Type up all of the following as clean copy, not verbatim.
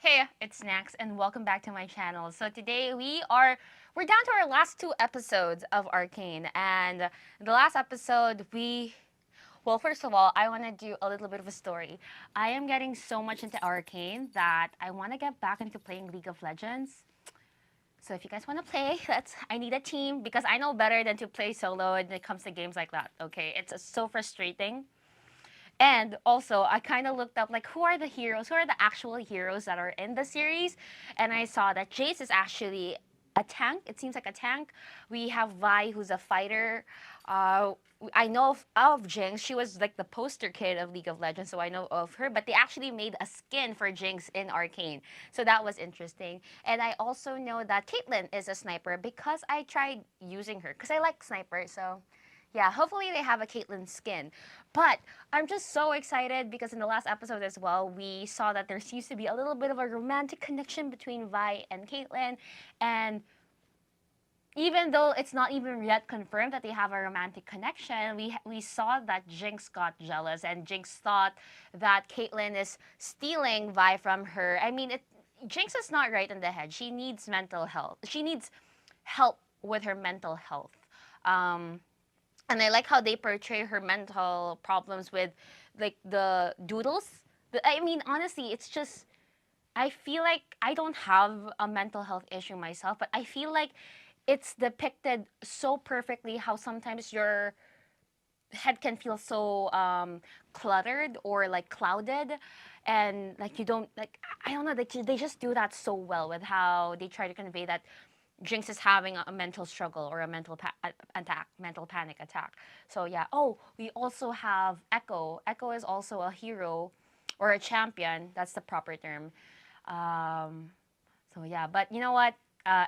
Hey, it's Nax and welcome back to my channel. So today we're down to our last two episodes of Arcane, and the last episode well, first of all, I want to do a little bit of a story. I am getting so much into Arcane that I want to get back into playing League of Legends. So if you guys want to play, I need a team because I know better than to play solo when it comes to games like that. Okay, it's so frustrating. And also, I kind of looked up like who are the heroes, who are the actual heroes that are in the series, and I saw that Jace is actually a tank. It seems like a tank. We have Vi, who's a fighter. Uh, I know of Jinx. She was like the poster kid of League of Legends, so I know of her. But they actually made a skin for Jinx in Arcane, so that was interesting. And I also know that Caitlyn is a sniper because I tried using her because I like sniper. So yeah, hopefully they have a Caitlyn skin. But I'm just so excited because in the last episode as well, we saw that there seems to be a little bit of a romantic connection between Vi and Caitlyn. And even though it's not even yet confirmed that they have a romantic connection, we saw that Jinx got jealous and Jinx thought that Caitlyn is stealing Vi from her. I mean, Jinx is not right in the head. She needs mental health. She needs help with her mental health. Um, and I like how they portray her mental problems with like the doodles. I mean, honestly, it's just I feel like I don't have a mental health issue myself, but I feel like it's depicted so perfectly how sometimes your head can feel so cluttered or like clouded and like you don't like I don't know they just do that so well with how they try to convey that Jinx is having a mental struggle or a mental panic attack. So yeah. Oh, we also have Echo. Echo is also a hero or a champion. That's the proper term. Um, so yeah, but you know what?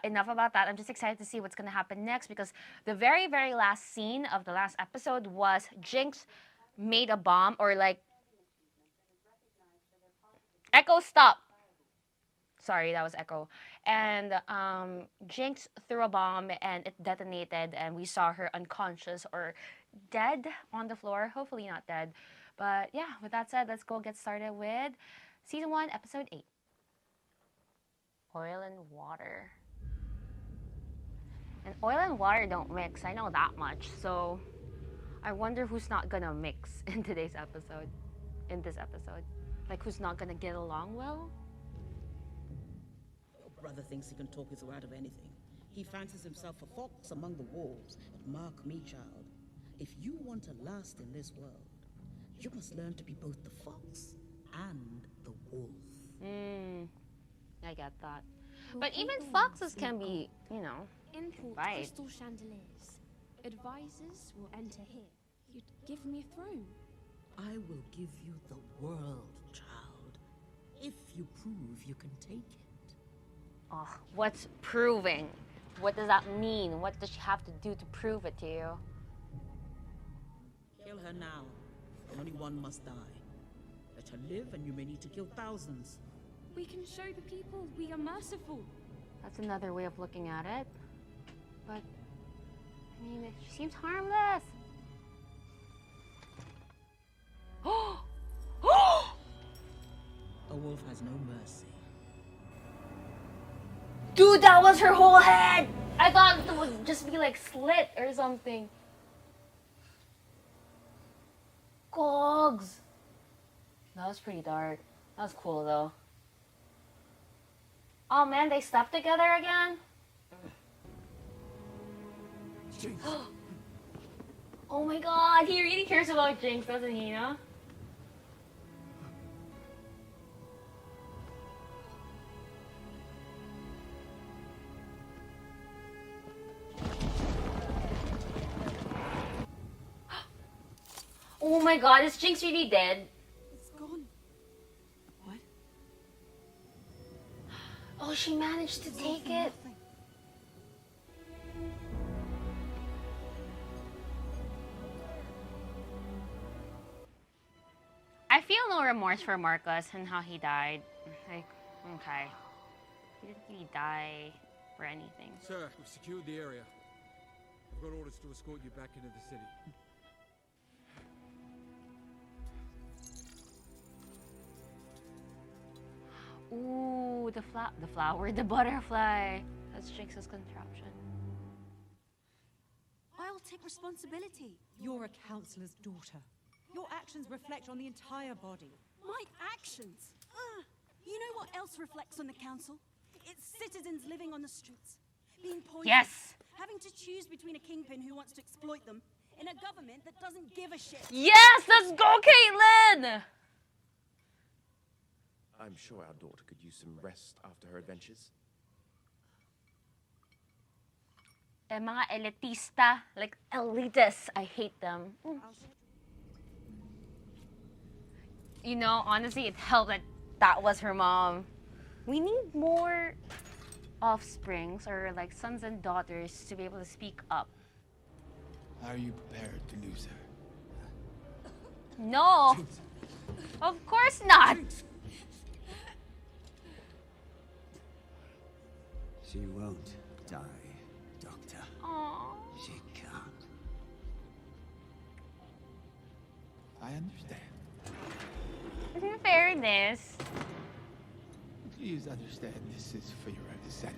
Enough about that. I'm just excited to see what's gonna happen next because the very very last scene of the last episode was Jinx made a bomb or like Echo stop. Sorry, that was Echo. And Jinx threw a bomb and it detonated, and we saw her unconscious or dead on the floor. Hopefully, not dead. But yeah, with that said, let's go get started with season 1, episode 8 Oil and Water. And oil and water don't mix, I know that much. So I wonder who's not gonna mix in today's episode, in this episode. Like, who's not gonna get along well? Your brother thinks he can talk his way out of anything. He fancies himself a fox among the wolves, but mark me, child. If you want to last in this world, you must learn to be both the fox and the wolf. I get that. But even foxes can be, Import right. crystal chandeliers. Advisors will enter here. You'd give me a throne. I will give you the world, child. If you prove you can take it. Oh, what's proving? What does that mean? What does she have to do to prove it to you? Kill her now. Only one must die. Let her live and you may need to kill thousands. We can show the people we are merciful. That's another way of looking at it. But, I mean, she seems harmless. A wolf has no mercy. Dude, that was her whole head! I thought it would just be like slit or something. Gogs! That was pretty dark. That was cool though. Oh man, they slept together again? Jinx. Oh my god, he really cares about Jinx, doesn't he, you know? Oh my god, is Jinx really dead? It's gone. What? Oh, she managed to take it. Nothing. I feel no remorse for Marcus and how he died. Like, okay. He didn't really die for anything. Sir, we've secured the area. I've got orders to escort you back into the city. Ooh. the flower, the butterfly. That's Jinx's contraption. I'll take responsibility. You're a councillor's daughter. Your actions reflect on the entire body. My actions? You know what else reflects on the council? It's citizens living on the streets, being poisoned. Yes. Having to choose between a kingpin who wants to exploit them and a government that doesn't give a shit. Yes, let's go, Caitlin! I'm sure our daughter could use some rest after her adventures. Eh, mga elitista, like elitists, I hate them. You know, honestly, it helped that that was her mom. We need more offsprings or like sons and daughters to be able to speak up. Are you prepared to lose her? No, of course not. She won't die, Doctor. Aww. She can't. I understand. In fairness. Please understand this is for your sanity.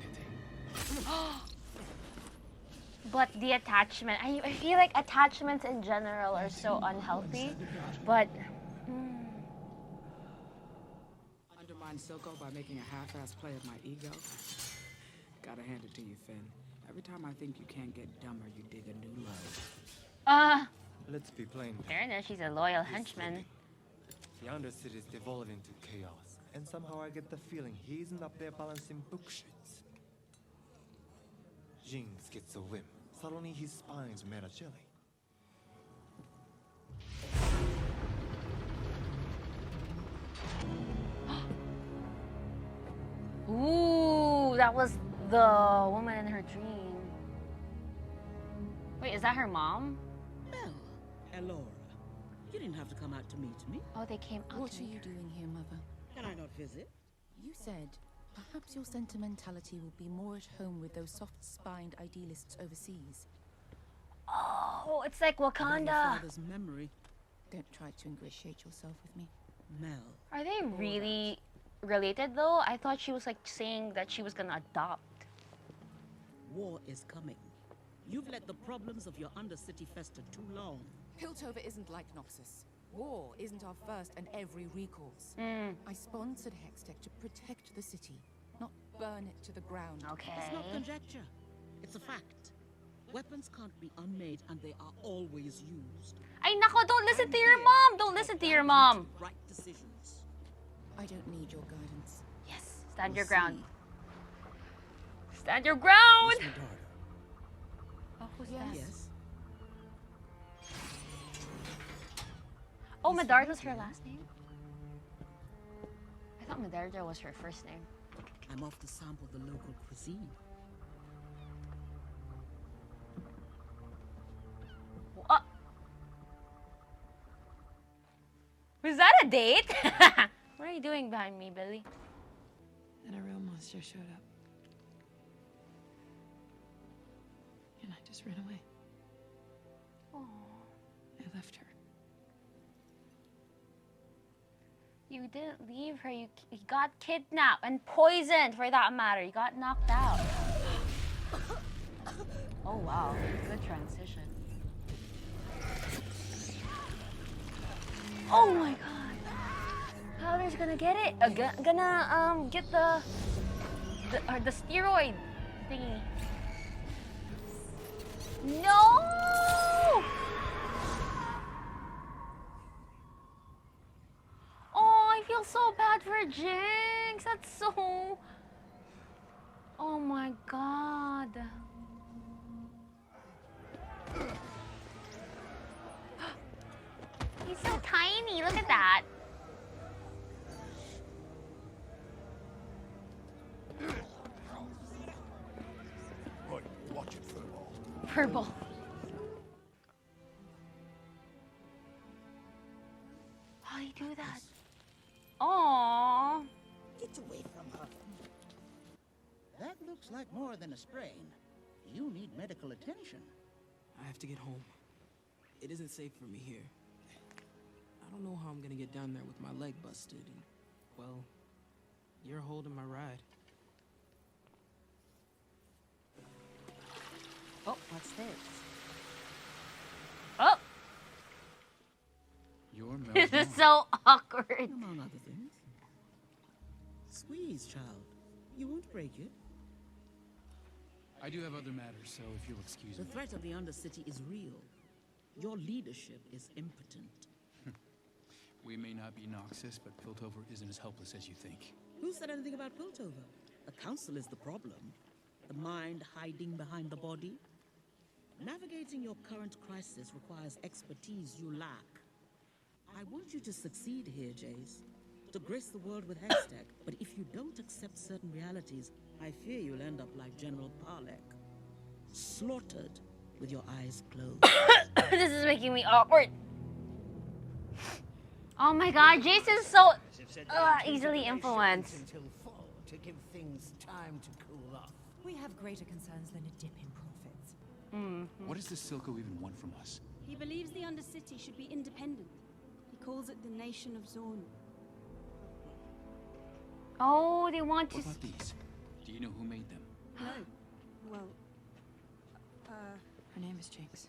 But the attachment, I feel like attachments in general are so unhealthy. But Undermine Silco by making a half-ass play of my ego? Gotta hand it to you, Finn. Every time I think you can't get dumber, you dig a new low. Let's be plain. fairness, she's a loyal henchman. The Undercity is devolving into chaos, and somehow I get the feeling he isn't up there balancing bookshelves. Jinx gets a whim. Suddenly his spine's made of jelly. Ooh, that was the woman in her dream. Wait, is that her mom? Mel, Elora, you didn't have to come out to meet me. Oh, they came out What to are meet you her. doing here, Mother? Can I not visit? You said perhaps your sentimentality will be more at home with those soft-spined idealists overseas. Oh, it's like About Wakanda. my father's memory. Don't try to ingratiate yourself with me. Mel, Are they really related though? I thought she was like saying that she was gonna adopt. war is coming. You've let the problems of your Undercity fester too long. Piltover isn't like Noxus. War isn't our first and every recourse. I sponsored Hextech to protect the city, not burn it to the ground. Okay. It's not conjecture. It's a fact. Weapons can't be unmade and they are always used. Ay nako, don't listen to your mom. Don't listen to your mom. Right decisions. I don't need your guidance. Yes, stand your You ground. see, Stand your ground. Miss Medarda. Oh, who's Yes. that? Yes. Oh, Medarda's her last name? I thought Medarda was her first name. I'm off to sample the local cuisine. What? Was that a date? What are you doing behind me, Billy? Then a real monster showed up. And I just ran away. Oh, I left her. you didn't leave her. You got kidnapped and poisoned, for that matter. You got knocked out. Oh wow, good transition. Oh my god. Howler's gonna get it. Gonna get the steroid thingy. No! Oh, I feel so bad for Jinx. That's so. Oh my god. He's so tiny. Look at that. Right, watch it, Furball. Purple. How do you do that? Aww. Get away from her. That looks like more than a sprain. You need medical attention. I have to get home. It isn't safe for me here. I don't know how I'm gonna get down there with my leg busted. And, well, you're holding my ride. Oh, what's this? Oh, Your this is so awkward. Among other things. Squeeze, child. You won't break it. I do have other matters, so if you'll excuse The me. threat of the Undercity is real. Your leadership is impotent. We may not be Noxus, but Piltover isn't as helpless as you think. Who said anything about Piltover? The Council is the problem. The mind hiding behind the body. Navigating your current crisis requires expertise you lack. I want you to succeed here, Jace. To grace the world with Hextech. But if you don't accept certain realities, I fear you'll end up like General Parlek. Slaughtered with your eyes closed. This is making me awkward. Oh my god, Jason's so easily influenced. Until fall to give things time to cool off. We have greater concerns than a dip in profits. What does the Silco even want from us? He believes the Undercity should be independent. He calls it the Nation of Zorn. Oh, they want to. What about these? Do you know who made them? No. Well, Her name is Jinx.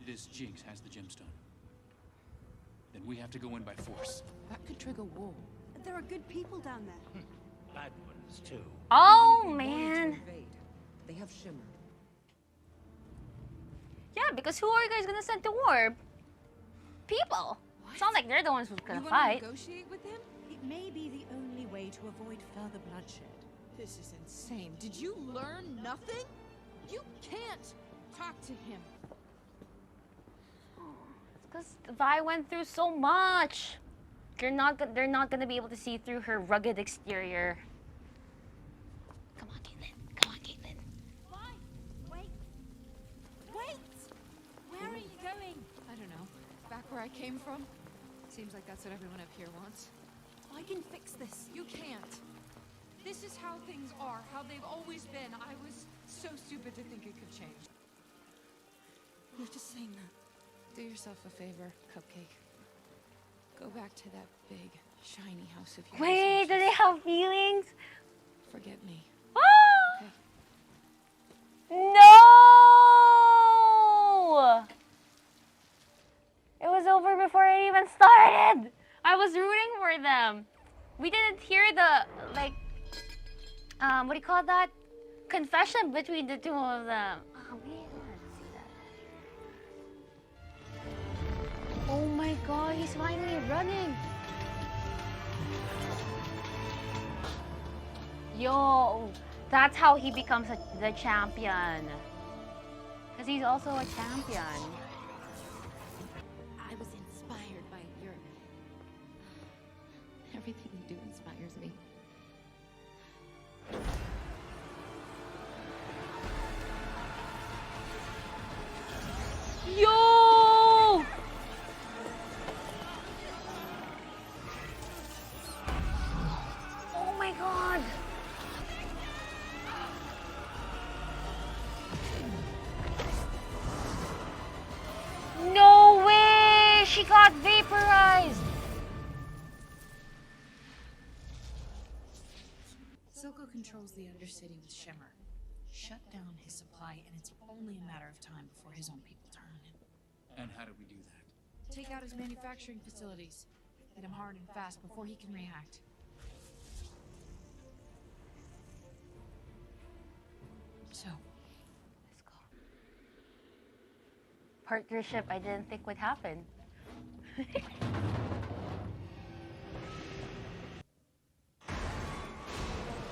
This Jinx has the gemstone. Then we have to go in by force. That could trigger war. there are good people down there. Bad ones, too. Oh man. They have Shimmer. Yeah, because who are you guys gonna send to war? People. It's not like they're the ones who's gonna You fight. wanna negotiate with him? It may be the only way to avoid further bloodshed. This is insane. Did you learn nothing? You can't talk to him. Because Vi went through so much. They're not gonna be able to see through her rugged exterior. Come on, Caitlin. Come on, Caitlin. Why? Wait. Wait! Where are you going? I don't know. Back where I came from? Seems like that's what everyone up here wants. I can fix this. You can't. This is how things are, how they've always been. I was so stupid to think it could change. You're just saying that. Do yourself a favor, Cupcake. Go back to that big, shiny house of yours. Wait, and do they just have feelings? forget me. Okay. No! It was over before it even started. I was rooting for them. We didn't hear the, like, what do you call that? Confession between the two of them. Oh, we didn't see that. Oh my god, he's finally running. Yo, that's how he becomes the champion. Because he's also a champion. I was inspired by your... Everything you do inspires me. Yo! Oh my god! No way! She got vaporized! Silco controls the Undercity with Shimmer. Shut down his supply, and it's only a matter of time before his own people turn on him. And how do we do that? Take out his manufacturing facilities. Hit him hard and fast before he can react. So, Let's go. Partnership I didn't think would happen.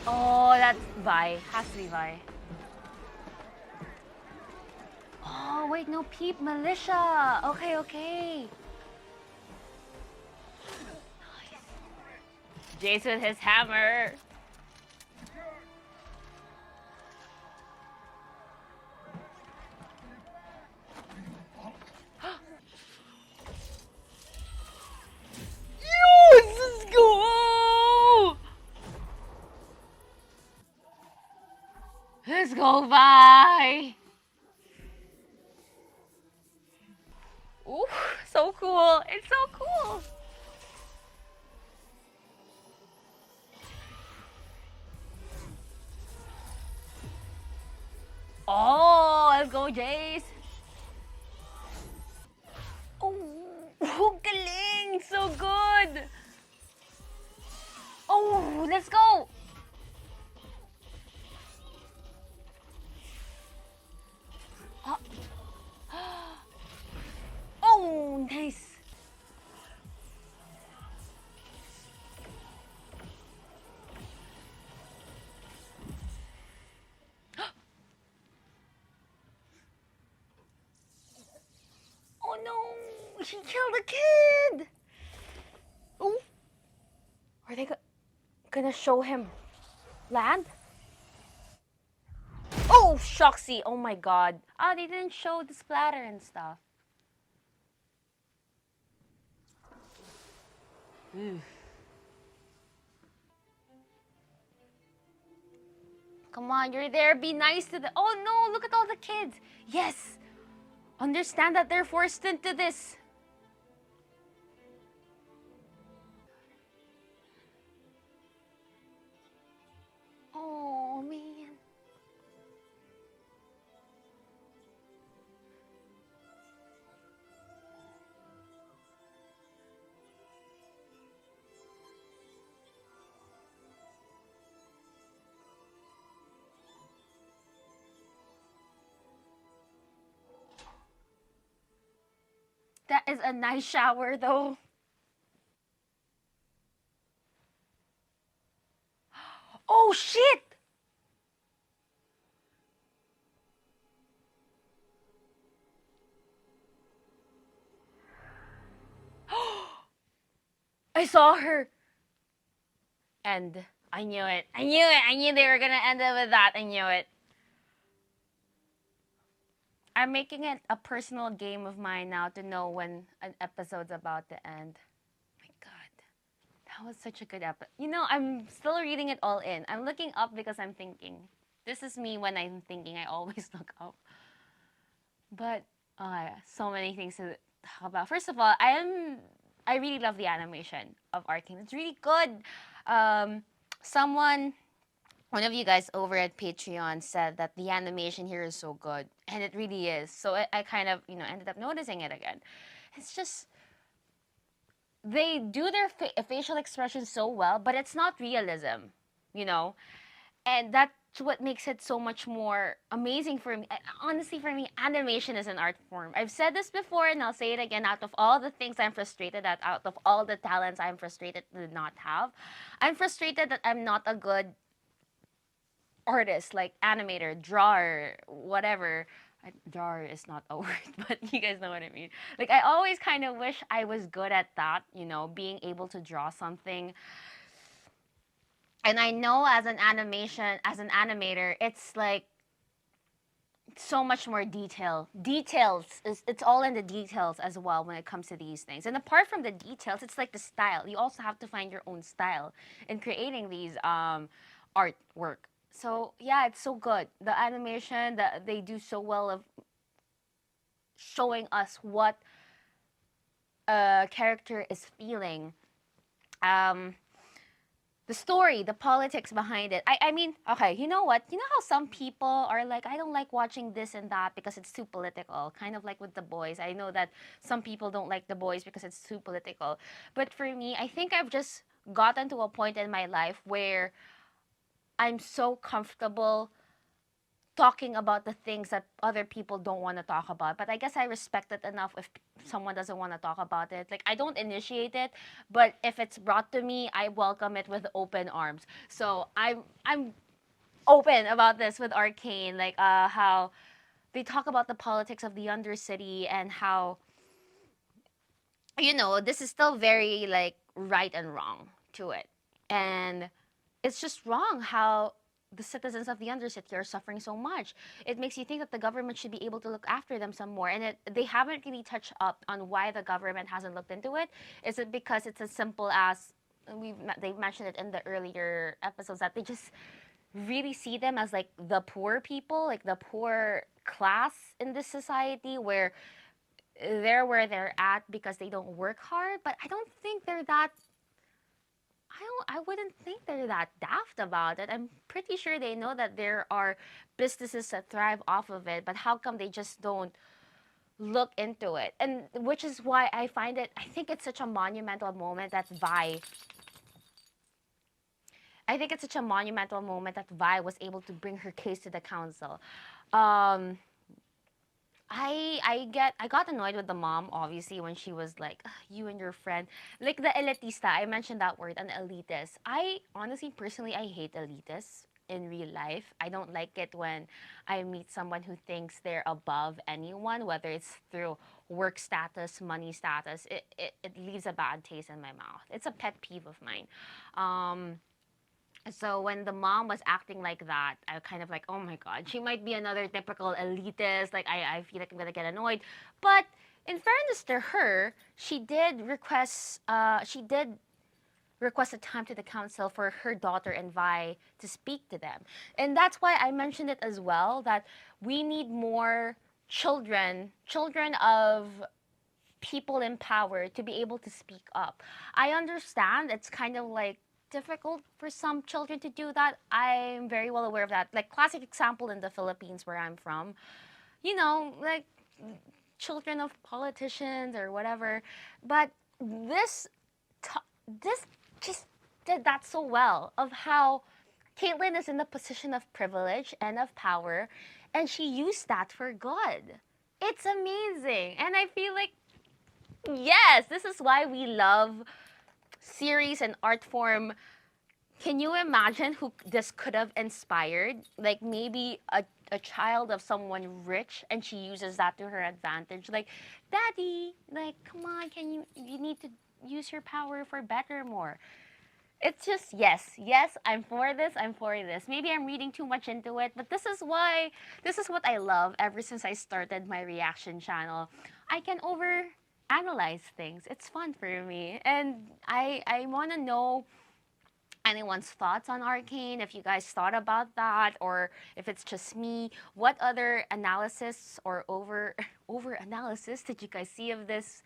Oh, that's Vi. Has to be Vi. Oh, wait, no, Peep Militia. Okay, okay. Nice. Jace with his hammer. Yes, let's go! Let's go, bye! Ooh, so cool! It's so cool! Jace! Oh, oh, galing! So good! Oh, let's go! Oh, oh nice! Oh no! She killed a kid! Oh! Are they gonna show him land? Oh, Shoxy! Oh my god. Ah, they didn't show the splatter and stuff. Come on, you're there. Be nice to the. Oh no, look at all the kids. Yes. Understand that they're forced into this. Oh man. That is a nice shower though. Oh shit! I saw her. And I knew it. I knew it. I knew they were gonna end up with that. I knew it. I'm making it a personal game of mine now to know when an episode's about to end. My god. That was such a good episode. You know, I'm still reading it all in. I'm looking up because I'm thinking. This is me when I'm thinking. I always look up. But so many things to talk about. First of all, I really love the animation of Arcane. It's really good. One of you guys over at Patreon said that the animation here is so good, and it really is. So I kind of, ended up noticing it again. It's just, they do their facial expressions so well, but it's not realism, and that's what makes it so much more amazing for me. Honestly, for me, animation is an art form. I've said this before, and I'll say it again. Out of all the things I'm frustrated at, out of all the talents I'm frustrated to not have, I'm frustrated that I'm not a good artist, like animator, drawer, whatever. Drawer is not a word, but you guys know what I mean. Like, I always kind of wish I was good at that, being able to draw something. And I know as an animator, it's like so much more details. It's all in the details as well when it comes to these things. And apart from the details, it's like the style. You also have to find your own style in creating these artwork. So yeah, it's so good. The animation that they do so well of showing us what a character is feeling. The story, the politics behind it. I mean, okay, you know what? You know how some people are like, I don't like watching this and that because it's too political. Kind of like with The Boys. I know that some people don't like The Boys because it's too political. But for me, I think I've just gotten to a point in my life where I'm so comfortable talking about the things that other people don't want to talk about. But I guess I respect it enough if someone doesn't want to talk about it. Like, I don't initiate it, but if it's brought to me, I welcome it with open arms. So I'm open about this with Arcane, like how they talk about the politics of the Undercity and how, this is still very like right and wrong to it. And it's just wrong how the citizens of the Undercity are suffering so much. It makes you think that the government should be able to look after them some more. And they haven't really touched up on why the government hasn't looked into it. Is it because it's as simple as, they've mentioned it in the earlier episodes, that they just really see them as like the poor people, like the poor class in this society where they're where they're at because they don't work hard. But I don't think they're that I wouldn't think they're that daft about it. I'm pretty sure they know that there are businesses that thrive off of it, but how come they just don't look into it? And which is why I find it, I think it's such a monumental moment that Vi was able to bring her case to the council. Um, I got annoyed with the mom obviously when she was like, "Ugh, you and your friend," like the elitista. I mentioned that word, an elitist. I honestly, personally, I hate elitists in real life. I don't like it when I meet someone who thinks they're above anyone, whether it's through work status, money status. It leaves a bad taste in my mouth. It's a pet peeve of mine. Um, so when the mom was acting like that, I kind of like, oh my god, she might be another typical elitist. Like I feel like I'm gonna get annoyed. But in fairness to her, she did request a time to the council for her daughter and Vi to speak to them. And that's why I mentioned it as well, that we need more children of people in power to be able to speak up. I understand it's kind of like difficult for some children to do that. I'm very well aware of that. Like classic example in the Philippines where I'm from, like children of politicians or whatever. But this this just did that so well of how Caitlyn is in the position of privilege and of power, and she used that for good. It's amazing. And I feel like, yes, this is why we love series and art form. Can you imagine who this could have inspired? Like maybe a child of someone rich and she uses that to her advantage. Like, Daddy, like, come on, you need to use your power for better more. It's just, yes, I'm for this. Maybe I'm reading too much into it, but this is what I love ever since I started my reaction channel. I can analyze things. It's fun for me. And I want to know anyone's thoughts on Arcane, if you guys thought about that, or if it's just me. What other analysis or over analysis did you guys see of this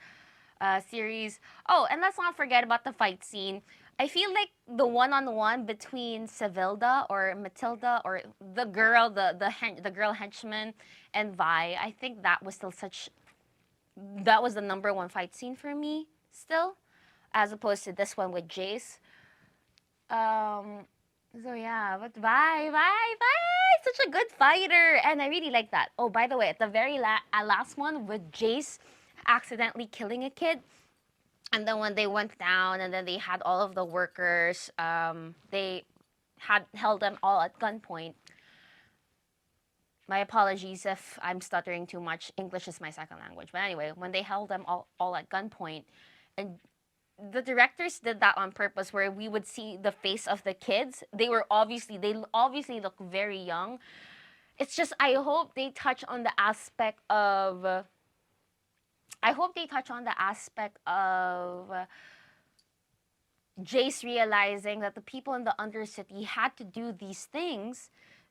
series? Oh, and let's not forget about the fight scene. I feel like the one-on-one between Sevilda or Matilda or the girl, the girl henchman and Vi, I think that was the number one fight scene for me still, as opposed to this one with Jace. So yeah, but Vi, such a good fighter, and I really like that. Oh, by the way, at the very last one with Jace accidentally killing a kid, and then when they went down, and then they had all of the workers, they had held them all at gunpoint. My apologies if I'm stuttering too much. English is my second language. But anyway, when they held them all at gunpoint, and the directors did that on purpose, where we would see the face of the kids. They obviously look very young. It's just, I hope they touch on the aspect of Jace realizing that the people in the Undercity had to do these things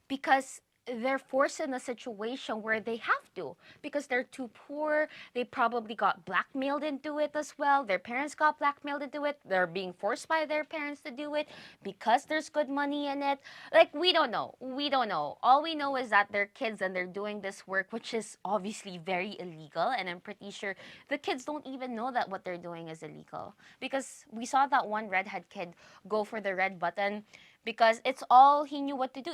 because they're forced in a situation where they have to, because they're too poor. They probably got blackmailed into it as well. Their parents got blackmailed into it. They're being forced by their parents to do it because there's good money in it. Like, we don't know. All we know is that they're kids and they're doing this work, which is obviously very illegal. And I'm pretty sure the kids don't even know that what they're doing is illegal, because we saw that one redhead kid go for the red button because it's all he knew what to do.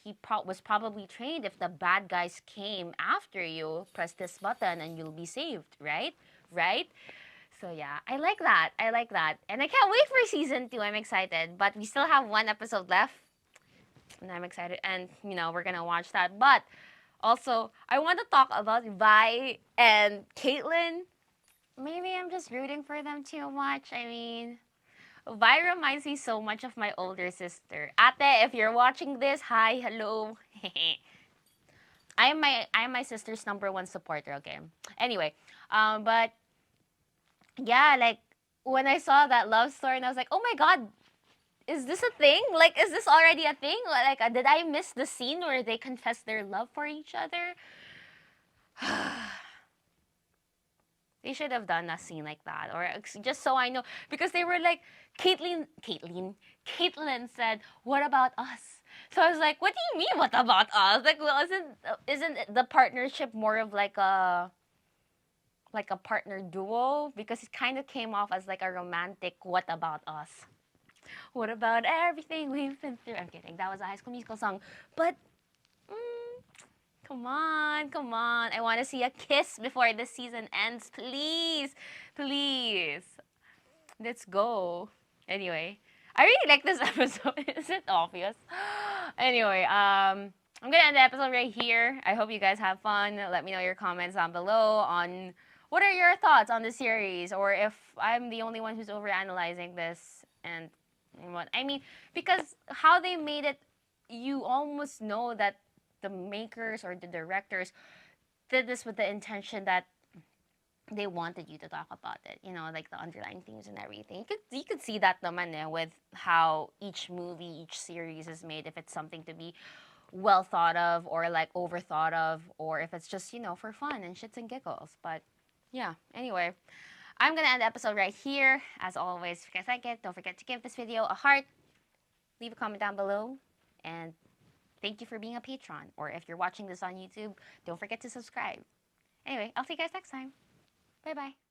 He was probably trained, if the bad guys came after you, press this button and you'll be saved, right? So yeah, I like that. And I can't wait for season 2. I'm excited. But we still have one episode left. And I'm excited. And, we're going to watch that. But also, I want to talk about Vi and Caitlyn. Maybe I'm just rooting for them too much. I mean, Vi reminds me so much of my older sister. Ate, if you're watching this, hi, hello. I am my sister's #1 supporter, okay? Anyway, but yeah, like when I saw that love story and I was like, oh my god, is this a thing? Like, is this already a thing? Like, did I miss the scene where they confess their love for each other? They should have done a scene like that, or just so I know, because they were like, Caitlyn said, "What about us?" So I was like, "What do you mean, what about us? Like, well, isn't the partnership more of like a partner duo? Because it kind of came off as like a romantic "What about us?" What about everything we've been through? I'm kidding. That was a High School Musical song, but. Come on, come on. I want to see a kiss before this season ends. Please, please. Let's go. Anyway, I really like this episode. Is it obvious? Anyway, I'm going to end the episode right here. I hope you guys have fun. Let me know your comments down below on what are your thoughts on the series, or if I'm the only one who's overanalyzing this and what. I mean, because how they made it, you almost know that the makers or the directors did this with the intention that they wanted you to talk about it, you know, like the underlying themes and everything. You could see that naman with how each movie, each series is made, if it's something to be well thought of or like over thought of, or if it's just, you know, for fun and shits and giggles. But yeah, anyway, I'm gonna end the episode right here. As always, if you guys like it, don't forget to give this video a heart, leave a comment down below, and thank you for being a patron. Or if you're watching this on YouTube, don't forget to subscribe. Anyway, I'll see you guys next time. Bye-bye.